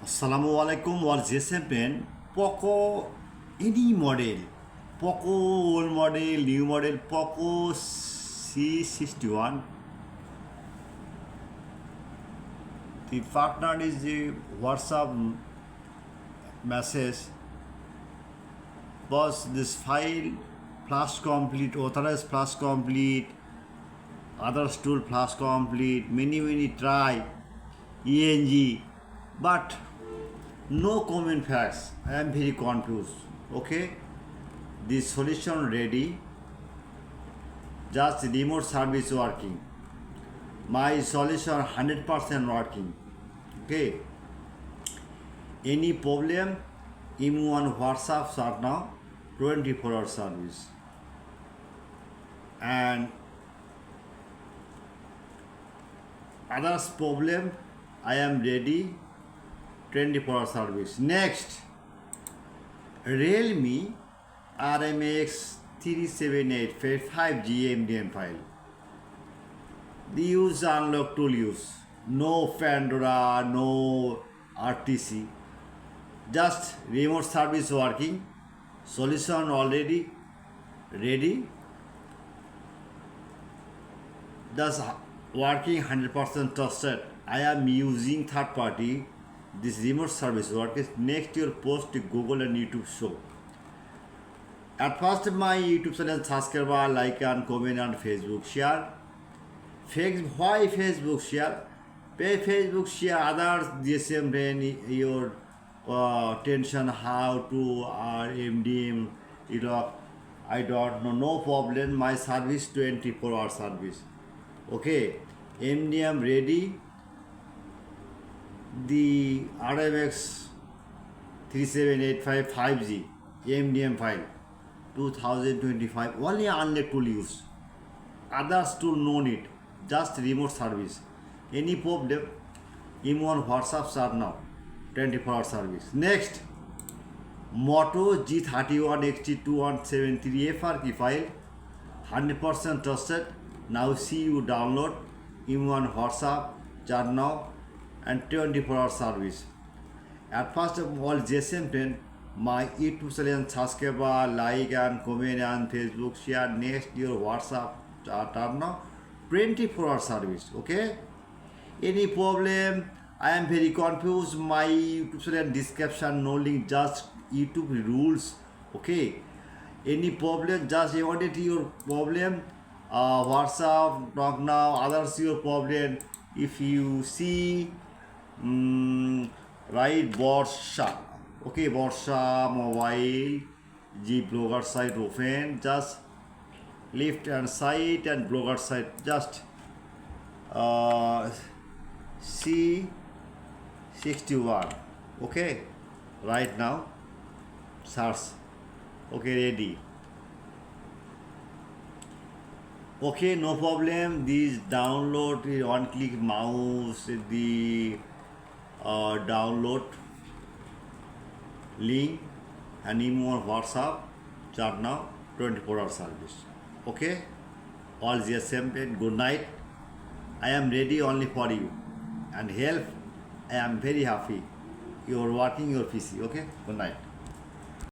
Assalamualaikum or GSM pen, Poco any model, Poco old model, new model, Poco C61. The partner is the WhatsApp message. Boss, this file flash complete, authorized flash complete, others tool flash complete, many try, ENG, but no comment facts. I am very confused. Okay, the solution ready. Just remote service working. My solution 100% working. Okay. Any problem? Email on WhatsApp start now. 24-hour service. And others problem, I am ready. 24-hour service. Next, Realme RMX 37855 GMDM file. The use unlock tool use. No Pandora, no RTC. Just remote service working. Solution already ready. Just working 100% trusted. I am using third party. This remote service work is next your post to Google and YouTube show. At first my YouTube channel subscribe, like and comment and Facebook share. Why Facebook share? Pay Facebook share others the same brain your tension how to MDM I don't know, no problem. My service 24-hour service. Okay, MDM ready. The RMX 37855 5G MDM file 2025 only unlock tool use. Others tool no need. Just remote service. Any problem? Email on WhatsApp start now. 24-hour service. Next, Moto G31 XT2173 Frp file 100% trusted. Now see you download. Email on WhatsApp chat now. And 24-hour service. At first of all, GSM 10, my YouTube channel subscribe, like and comment and Facebook share. Next your WhatsApp turn now 24-hour service. Okay. Any problem? I am very confused. My YouTube channel description no link, just YouTube rules. Okay. Any problem? Just audit your problem. WhatsApp talk now. Others your problem. If you see. Right, Borsha. Okay, Borsha Mobile G blogger site open. Just left hand side and blogger site. Just C61. Okay, right now search. Okay, ready. Okay, no problem. This download is one click mouse. The download link and email WhatsApp chat now 24-hour service. Okay, all GSM pen, good night. I am ready only for you and help. I am very happy you are working your PC. Okay, good night.